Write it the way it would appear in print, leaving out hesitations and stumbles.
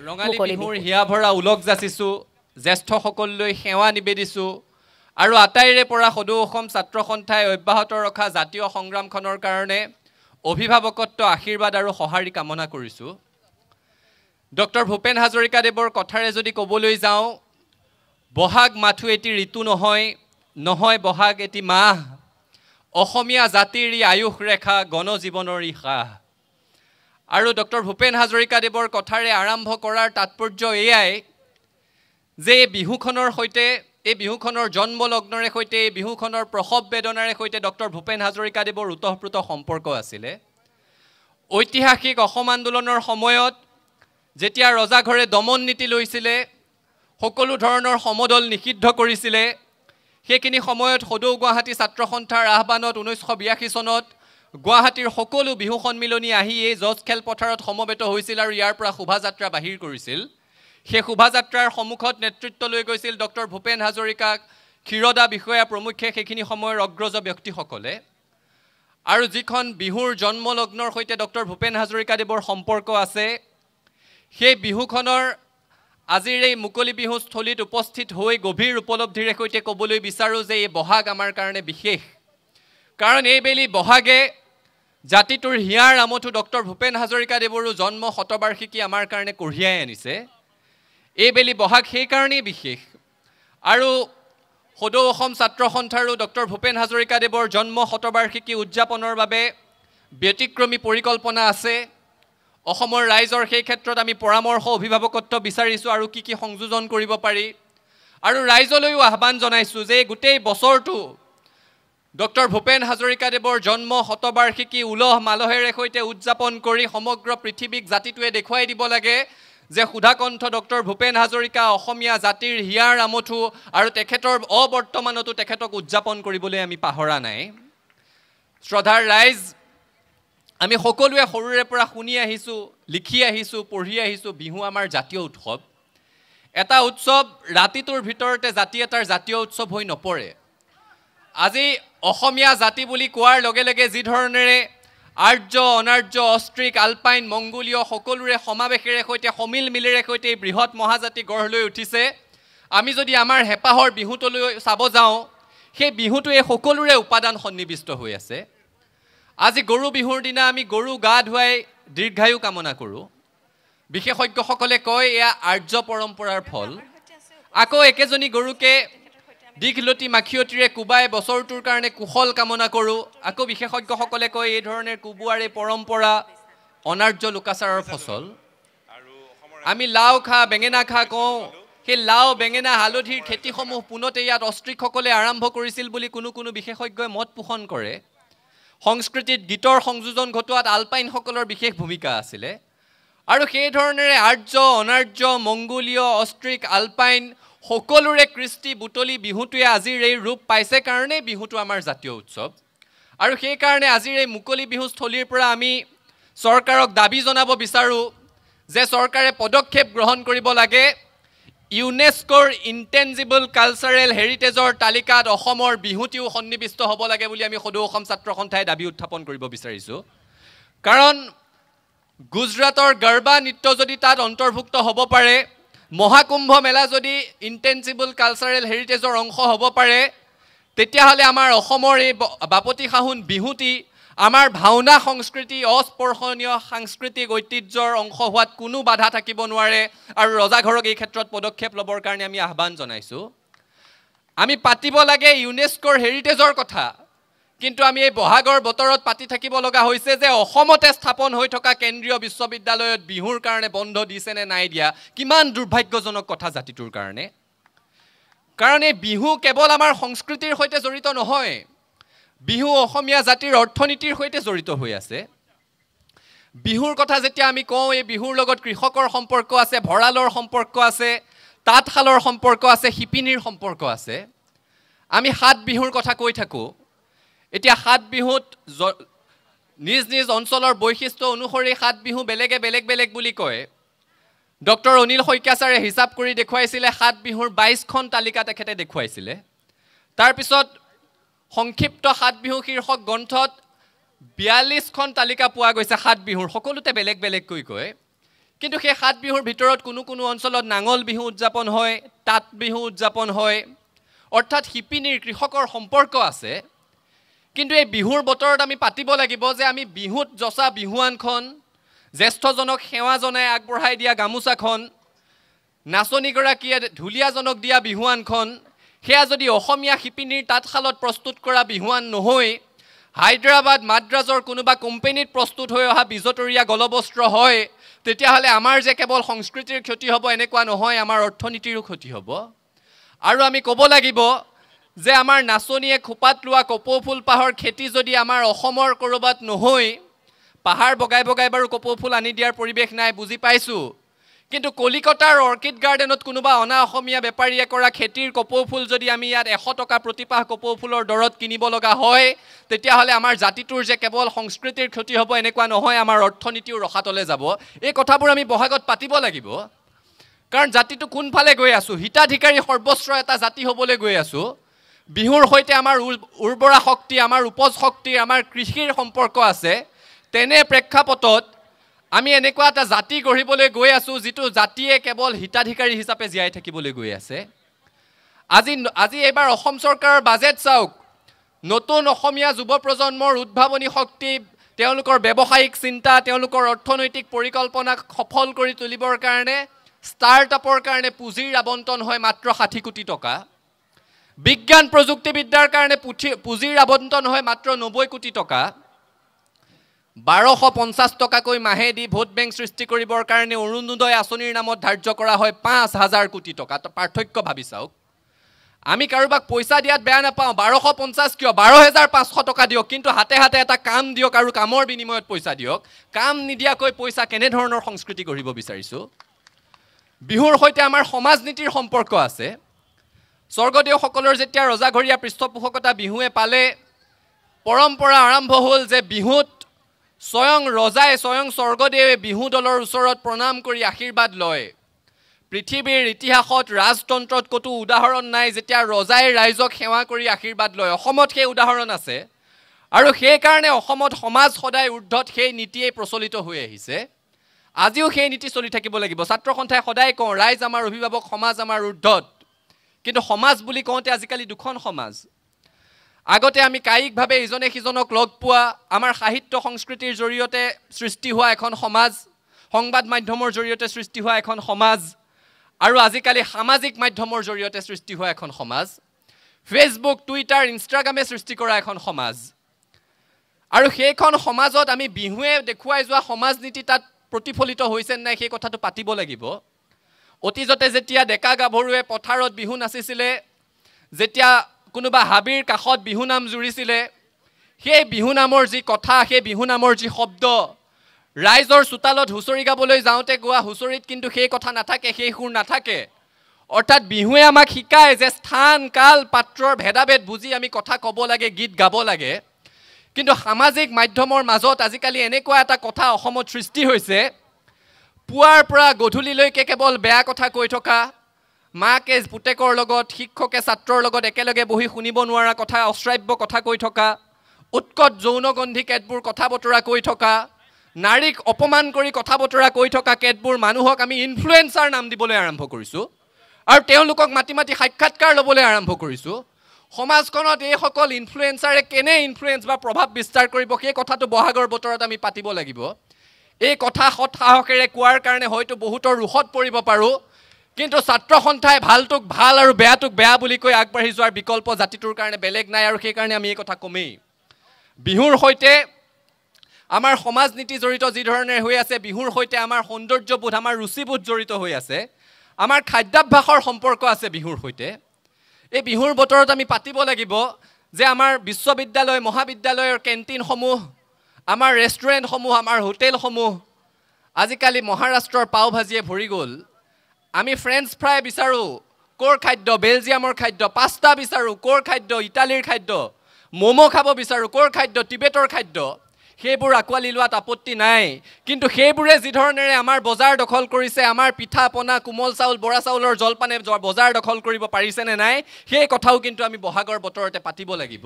ৰঙালী বিহুৰ হিয়া ভৰা উলক যাচিছোঁ, জ্যেষ্ঠসকললৈ সেৱা নিবেদিছোঁ আৰু আটাইৰে পৰা সদৌ অসম ছাত্ৰ সন্থাই অব্যাহত ৰখা জাতীয় সংগ্ৰামখনৰ কাৰণে অভিভাৱকত্ব আশীৰ্বাদ আৰু সঁহাৰি কামনা কৰিছোঁ। ডক্টৰ ভূপেন হাজৰিকাদেৱৰ কথাৰে যদি ক'বলৈ যাওঁ, বহাগ মাথো এটি ঋতু নহয়, নহয় বহাগ এটি মাহ, অসমীয়া জাতিৰ ই আয়ুস ৰেখা গণজীৱনৰ ই সাহ। আৰু ডক্টৰ ভূপেন হাজৰিকাদেৱৰ কথাৰে আৰম্ভ কৰাৰ তাৎপৰ্য এয়াই যে এই বিহুখনৰ সৈতে, এই বিহুখনৰ জন্মলগ্নৰে সৈতে, এই বিহুখনৰ প্ৰসৱ বেদনাৰে সৈতে ডক্টৰ ভূপেন হাজৰিকাদেৱৰ ওতঃপ্ৰোত সম্পৰ্ক আছিলে। ঐতিহাসিক অসম আন্দোলনৰ সময়ত যেতিয়া ৰজাঘৰে দমন নীতি লৈছিলে, সকলো ধৰণৰ সমদল নিষিদ্ধ কৰিছিলে, সেইখিনি সময়ত সদৌ গুৱাহাটী ছাত্ৰ সন্থাৰ আহ্বানত 1982 চনত গুৱাহাটীৰ সকলো বিহু সন্মিলনী আহি এই জজ খেলপথাৰত সমবেত হৈছিল আৰু ইয়াৰ পৰা শোভাযাত্ৰা বাহিৰ কৰিছিল। সেই শোভাযাত্ৰাৰ সন্মুখত নেতৃত্ব লৈ গৈছিল ডক্টৰ ভূপেন হাজৰিকাক, ক্ষীৰদা বিষয়া প্ৰমুখ্যে সেইখিনি সময়ৰ অগ্ৰজ ব্যক্তিসকলে। আৰু যিখন বিহুৰ জন্মলগ্নৰ সৈতে ডক্টৰ ভূপেন হাজৰিকাদেৱৰ সম্পৰ্ক আছে, সেই বিহুখনৰ আজিৰ এই মুকলি বিহুস্থলীত উপস্থিত হৈ গভীৰ উপলব্ধিৰে সৈতে ক'বলৈ বিচাৰোঁ যে এই বহাগ আমাৰ কাৰণে বিশেষ। কাৰণ এইবেলি বহাগে জাতিটোৰ হিয়াৰ আমঠু ডক্টৰ ভূপেন হাজৰিকাদেৱৰো জন্ম শতবাৰ্ষিকী আমাৰ কাৰণে কঢ়িয়াই আনিছে। এইবেলি বহাগ সেইকাৰণেই বিশেষ। আৰু সদৌ অসম ছাত্ৰ সন্থাৰো ডক্টৰ ভূপেন হাজৰিকাদেৱৰ জন্ম শতবাৰ্ষিকী উদযাপনৰ বাবে ব্যতিক্ৰমী পৰিকল্পনা আছে। অসমৰ ৰাইজৰ সেই ক্ষেত্ৰত আমি পৰামৰ্শ অভিভাৱকত্ব বিচাৰিছোঁ আৰু কি কি সংযোজন কৰিব পাৰি। আৰু ৰাইজলৈও আহ্বান জনাইছোঁ যে গোটেই বছৰটো ডক্টৰ ভূপেন হাজৰিকাদেৱৰ জন্ম শতবাৰ্ষিকী উলহ মালহেৰে সৈতে উদযাপন কৰি সমগ্ৰ পৃথিৱীক জাতিটোৱে দেখুৱাই দিব লাগে যে সুধাকণ্ঠ ডক্টৰ ভূপেন হাজৰিকা অসমীয়া জাতিৰ হিয়াৰ আমঠু আৰু তেখেতৰ অবৰ্তমানতো তেখেতক উদযাপন কৰিবলৈ আমি পাহৰা নাই। শ্ৰদ্ধাৰ ৰাইজ, আমি সকলোৱে সৰুৰে পৰা শুনি আহিছোঁ, লিখি আহিছোঁ, পঢ়ি আহিছোঁ, বিহু আমাৰ জাতীয় উৎসৱ। এটা উৎসৱ ৰাতিটোৰ ভিতৰতে জাতি এটাৰ জাতীয় উৎসৱ হৈ নপৰে। আজি অসমীয়া জাতি বুলি কোৱাৰ লগে লগে যি ধৰণেৰে আৰ্য, অনাৰ্য, অষ্ট্ৰিক, আলপাইন, মংগোলীয় সকলোৰে সমাৱেশেৰে সৈতে সমিল মিলেৰে সৈতে এই বৃহৎ মহাজাতি গঢ় লৈ উঠিছে, আমি যদি আমাৰ হেঁপাহৰ বিহুটোলৈ চাব যাওঁ, সেই বিহুটোৱে সকলোৰে উপাদান সন্নিৱিষ্ট হৈ আছে। আজি গৰু বিহুৰ দিনা আমি গৰু গা ধুৱাই দীৰ্ঘায়ু কামনা কৰোঁ। বিশেষজ্ঞসকলে কয় এয়া আৰ্য পৰম্পৰাৰ ফল। আকৌ একেজনী গৰুকে দীঘলতি মাখিয়তিৰে কোবাই বছৰটোৰ কাৰণে কুশল কামনা কৰোঁ। আকৌ বিশেষজ্ঞসকলে কয় এই ধৰণে কোবোৱাৰ এই পৰম্পৰা অনাৰ্য লোকাচাৰৰ ফচল। আমি লাও খা বেঙেনা খা কওঁ, সেই লাও বেঙেনা হালধিৰ খেতিসমূহ পোনতে ইয়াত অষ্ট্ৰিকসকলে আৰম্ভ কৰিছিল বুলি কোনো কোনো বিশেষজ্ঞই মত পোষণ কৰে। সংস্কৃতিত গীতৰ সংযোজন ঘটোৱাত আলপাইনসকলৰ বিশেষ ভূমিকা আছিলে। আৰু সেই ধৰণেৰে আৰ্য, অনাৰ্য, মংগোলীয়, অষ্ট্ৰিক, আলপাইন সকলোৰে কৃষ্টি বুটলি বিহুটোৱে আজিৰ এই ৰূপ পাইছে কাৰণেই বিহুটো আমাৰ জাতীয় উৎসৱ। আৰু সেইকাৰণে আজিৰ এই মুকলি বিহুস্থলীৰ পৰা আমি চৰকাৰক দাবী জনাব বিচাৰোঁ যে চৰকাৰে পদক্ষেপ গ্ৰহণ কৰিব লাগে, ইউনেস্কোৰ ইনটেঞ্জিবল কালচাৰেল হেৰিটেজৰ তালিকাত অসমৰ বিহুটিও সন্নিৱিষ্ট হ'ব লাগে বুলি আমি সদৌ অসম ছাত্ৰ সন্থাই দাবী উত্থাপন কৰিব বিচাৰিছোঁ। কাৰণ গুজৰাটৰ গৰবা নৃত্য যদি তাত অন্তৰ্ভুক্ত হ'ব পাৰে, মহাকুম্ভ মেলা যদি ইনটেঞ্জিবল কালচাৰেল হেৰিটেজৰ অংশ হ'ব পাৰে, তেতিয়াহ'লে আমাৰ অসমৰ এই বাপতি সাহোন বিহুটি আমাৰ ভাওনা সংস্কৃতি, অস্পৰ্শনীয় সাংস্কৃতিক ঐতিহ্যৰ অংশ হোৱাত কোনো বাধা থাকিব নোৱাৰে। আৰু ৰজাঘৰক এই ক্ষেত্ৰত পদক্ষেপ ল'বৰ কাৰণে আমি আহ্বান জনাইছোঁ। আমি পাতিব লাগে ইউনেস্কোৰ হেৰিটেজৰ কথা, কিন্তু আমি এই বহাগৰ বতৰত পাতি থাকিব লগা হৈছে যে অসমতে স্থাপন হৈ থকা কেন্দ্ৰীয় বিশ্ববিদ্যালয়ত বিহুৰ কাৰণে বন্ধ দিছে নে নাই দিয়া। কিমান দুৰ্ভাগ্যজনক কথা জাতিটোৰ কাৰণে। কাৰণ এই বিহু কেৱল আমাৰ সংস্কৃতিৰ সৈতে জড়িত নহয়, বিহু অসমীয়া জাতিৰ অৰ্থনীতিৰ সৈতে জড়িত হৈ আছে। বিহুৰ কথা যেতিয়া আমি কওঁ, এই বিহুৰ লগত কৃষকৰ সম্পৰ্ক আছে, ভঁৰালৰ সম্পৰ্ক আছে, তাঁতশালৰ সম্পৰ্ক আছে, শিপিনীৰ সম্পৰ্ক আছে। আমি 7 বিহুৰ কথা কৈ থাকোঁ। এতিয়া 7 বিহুত নিজ নিজ অঞ্চলৰ বৈশিষ্ট্য অনুসৰি 7 বিহু বেলেগে বেলেগ বেলেগ বুলি কয়। ডক্টৰ অনিল শইকীয়া ছাৰে হিচাপ কৰি দেখুৱাইছিলে 7 বিহুৰ 22খন তালিকা তেখেতে দেখুৱাইছিলে। তাৰপিছত সংক্ষিপ্ত 7 বিহু শীৰ্ষক গ্ৰন্থত 42খন তালিকা পোৱা গৈছে 7 বিহুৰ, সকলোতে বেলেগ বেলেগকৈ কয়। কিন্তু সেই 7 বিহুৰ ভিতৰত কোনো অঞ্চলত নাঙল বিহু উদযাপন হয়, তাঁত বিহু উদযাপন হয়, অৰ্থাৎ শিপিনীৰ কৃষকৰ সম্পৰ্ক আছে। কিন্তু এই বিহুৰ বতৰত আমি পাতিব লাগিব যে আমি বিহুত জচা বিহুৱানখন, জ্যেষ্ঠজনক সেৱা জনাই আগবঢ়াই দিয়া গামোচাখন, নাচনীগৰাকীয়ে ঢুলীয়াজনক দিয়া বিহুৱানখন, সেয়া যদি অসমীয়া শিপিনীৰ তাঁতশালত প্ৰস্তুত কৰা বিহুৱান নহয়, হায়দৰাবাদ মাদ্ৰাজৰ কোনোবা কোম্পানীত প্ৰস্তুত হৈ অহা বিজতৰীয়া গলবস্ত্ৰ হয়, তেতিয়াহ'লে আমাৰ যে কেৱল সংস্কৃতিৰ ক্ষতি হ'ব এনেকুৱা নহয়, আমাৰ অৰ্থনীতিৰো ক্ষতি হ'ব। আৰু আমি ক'ব লাগিব যে আমাৰ নাচনীয়ে খোপাত লোৱা কপৌ ফুল পাহৰ খেতি যদি আমাৰ অসমৰ ক'ৰবাত নহয়, পাহাৰ বগাই বগাই বাৰু কপৌ ফুল আনি দিয়াৰ পৰিৱেশ নাই, বুজি পাইছোঁ, কিন্তু কলিকতাৰ অৰ্কিড গাৰ্ডেনত কোনোবা অনা অসমীয়া বেপাৰীয়ে কৰা খেতিৰ কপৌ ফুল যদি আমি ইয়াত 100 টকা প্ৰতিপাহ কপৌ ফুলৰ দৰত কিনিব লগা হয়, তেতিয়াহ'লে আমাৰ জাতিটোৰ যে কেৱল সংস্কৃতিৰ ক্ষতি হ'ব এনেকুৱা নহয়, আমাৰ অৰ্থনীতিও ৰসাতলে যাব। এই কথাবোৰ আমি বহাগত পাতিব লাগিব, কাৰণ জাতিটো কোনফালে গৈ আছোঁ, হিতাধিকাৰী সৰ্বস্ব এটা জাতি হ'বলৈ গৈ আছোঁ। বিহুৰ সৈতে আমাৰ উৰ্বৰা শক্তি, আমাৰ উপজ শক্তি, আমাৰ কৃষিৰ সম্পৰ্ক আছে। তেনে প্ৰেক্ষাপটত আমি এনেকুৱা এটা জাতি গঢ়িবলৈ গৈ আছোঁ যিটো জাতিয়ে কেৱল হিতাধিকাৰী হিচাপে জীয়াই থাকিবলৈ গৈ আছে। আজি এইবাৰ অসম চৰকাৰৰ বাজেট চাওক, নতুন অসমীয়া যুৱ প্ৰজন্মৰ উদ্ভাৱনী শক্তি, তেওঁলোকৰ ব্যৱসায়িক চিন্তা, তেওঁলোকৰ অৰ্থনৈতিক পৰিকল্পনাক সফল কৰি তুলিবৰ কাৰণে ষ্টাৰ্টআপৰ কাৰণে পুঁজিৰ আবণ্টন হয় মাত্ৰ 60 কোটি টকা। বিজ্ঞান প্ৰযুক্তিবিদ্যাৰ কাৰণে পুঁজিৰ আবণ্টন হয় মাত্ৰ 90 কোটি টকা। 1250 টকাকৈ মাহে দি ভোট বেংক সৃষ্টি কৰিবৰ কাৰণে অৰুণোদয় আঁচনিৰ নামত ধাৰ্য কৰা হয় 5000 কোটি টকা। পাৰ্থক্য ভাবি চাওক। আমি কাৰোবাক পইচা দিয়াত বেয়া নাপাওঁ, 1250 কিয়, 12500 টকা দিয়ক, কিন্তু হাতে হাতে এটা কাম দিয়ক আৰু কামৰ বিনিময়ত পইচা দিয়ক। কাম নিদিয়াকৈ পইচা কেনেধৰণৰ সংস্কৃতি গঢ়িব বিচাৰিছোঁ? বিহুৰ সৈতে আমাৰ সমাজ নীতিৰ সম্পৰ্ক আছে। স্বৰ্গদেউসকলৰ যেতিয়া ৰজাঘৰীয়া পৃষ্ঠপোষকতা বিহুৱে পালে, পৰম্পৰা আৰম্ভ হ'ল যে বিহুত স্বয়ং ৰজাই, স্বয়ং স্বৰ্গদেৱে বিহু দলৰ ওচৰত প্ৰণাম কৰি আশীৰ্বাদ লয়। পৃথিৱীৰ ইতিহাসত ৰাজতন্ত্ৰত ক'তো উদাহৰণ নাই যেতিয়া ৰজাই ৰাইজক সেৱা কৰি আশীৰ্বাদ লয়। অসমত সেই উদাহৰণ আছে, আৰু সেইকাৰণে অসমত সমাজ সদায় ঊৰ্ধত সেই নীতিয়েই প্ৰচলিত হৈ আহিছে। আজিও সেই নীতি চলি থাকিব লাগিব। ছাত্ৰ সন্থাই সদায় কওঁ, ৰাইজ আমাৰ অভিভাৱক, সমাজ আমাৰ ঊৰ্ধত। কিন্তু সমাজ বুলি কওঁতে আজিকালি দুখন সমাজ। আগতে আমি কায়িকভাৱে ইজনে সিজনক লগ পোৱা, আমাৰ সাহিত্য সংস্কৃতিৰ জৰিয়তে সৃষ্টি হোৱা এখন সমাজ, সংবাদ মাধ্যমৰ জৰিয়তে সৃষ্টি হোৱা এখন সমাজ, আৰু আজিকালি সামাজিক মাধ্যমৰ জৰিয়তে সৃষ্টি হোৱা এখন সমাজ, ফেচবুক, টুইটাৰ, ইনষ্টাগ্ৰামে সৃষ্টি কৰা এখন সমাজ। আৰু সেইখন সমাজত আমি বিহুৱে দেখুৱাই যোৱা সমাজ নীতি তাত প্ৰতিফলিত হৈছে নাই সেই কথাটো পাতিব লাগিব। অতীজতে যেতিয়া ডেকা গাভৰুৱে পথাৰত বিহু নাচিছিলে, যেতিয়া কোনোবা হাবিৰ কাষত বিহুনাম জুৰিছিলে, সেই বিহুনামৰ যি কথা, সেই বিহুনামৰ যি শব্দ, ৰাইজৰ চোতালত হুঁচৰি গাবলৈ যাওঁতে গোৱা হুঁচৰিত কিন্তু সেই কথা নাথাকে, সেই সুৰ নাথাকে। অৰ্থাৎ বিহুৱে আমাক শিকায় যে স্থান, কাল, পাত্ৰৰ ভেদাভেদ বুজি আমি কথা ক'ব লাগে, গীত গাব লাগে। কিন্তু সামাজিক মাধ্যমৰ মাজত আজিকালি এনেকুৱা এটা কথা অসমত সৃষ্টি হৈছে, পুৱাৰ পৰা গধূলিলৈকে কেৱল বেয়া কথা কৈ থকা, মাকে পুতেকৰ লগত, শিক্ষকে ছাত্ৰৰ লগত একেলগে বহি শুনিব নোৱাৰা কথা, অশ্ৰাব্য কথা কৈ থকা, উৎকট যৌনগন্ধি কেতবোৰ কথা বতৰা কৈ থকা, নাৰীক অপমান কৰি কথা বতৰা কৈ থকা কেতবোৰ মানুহক আমি ইনফ্লুৱেঞ্চাৰ নাম দিবলৈ আৰম্ভ কৰিছোঁ, আৰু তেওঁলোকক মাতি মাতি সাক্ষাৎকাৰ ল'বলৈ আৰম্ভ কৰিছোঁ। সমাজখনত এইসকল ইনফ্লুৱেঞ্চাৰে কেনে ইনফ্লুৱেঞ্চ বা প্ৰভাৱ বিস্তাৰ কৰিব, সেই কথাটো বহাগৰ বতৰত আমি পাতিব লাগিব। এই কথা সৎ সাহসেৰে কোৱাৰ কাৰণে হয়তো বহুতৰ ৰোষত পৰিব পাৰোঁ, কিন্তু ছাত্ৰ সন্থাই ভালটোক ভাল আৰু বেয়াটোক বেয়া বুলি কৈ আগবাঢ়ি যোৱাৰ বিকল্প জাতিটোৰ কাৰণে বেলেগ নাই, আৰু সেইকাৰণে আমি এই কথা কমেই। বিহুৰ সৈতে আমাৰ সমাজ নীতি জড়িত যি ধৰণে হৈ আছে, বিহুৰ সৈতে আমাৰ সৌন্দৰ্যবোধ, আমাৰ ৰুচিবোধ জড়িত হৈ আছে, আমাৰ খাদ্যাভ্যাসৰ সম্পৰ্ক আছে বিহুৰ সৈতে। এই বিহুৰ বতৰত আমি পাতিব লাগিব যে আমাৰ বিশ্ববিদ্যালয়, মহাবিদ্যালয়ৰ কেণ্টিনসমূহ, আমাৰ ৰেষ্টুৰেণ্টসমূহ, আমাৰ হোটেলসমূহ আজিকালি মহাৰাষ্ট্ৰৰ পাও ভাজিয়ে ভৰি গ'ল। আমি ফ্ৰেঞ্চ ফ্ৰাই বিচাৰোঁ, ক'ৰ খাদ্য, বেলজিয়ামৰ খাদ্য, পাস্তা বিচাৰোঁ, ক'ৰ খাদ্য, ইটালীৰ খাদ্য, ম'ম' খাব বিচাৰোঁ, ক'ৰ খাদ্য, টিবেটৰ খাদ্য। সেইবোৰ আঁকোৱালি লোৱাত আপত্তি নাই, কিন্তু সেইবোৰে যি ধৰণেৰে আমাৰ বজাৰ দখল কৰিছে, আমাৰ পিঠা পনা, কোমল চাউল, বৰা চাউলৰ জলপানে বজাৰ দখল কৰিব পাৰিছেনে নাই, সেই কথাও কিন্তু আমি বহাগৰ বতৰতে পাতিব লাগিব।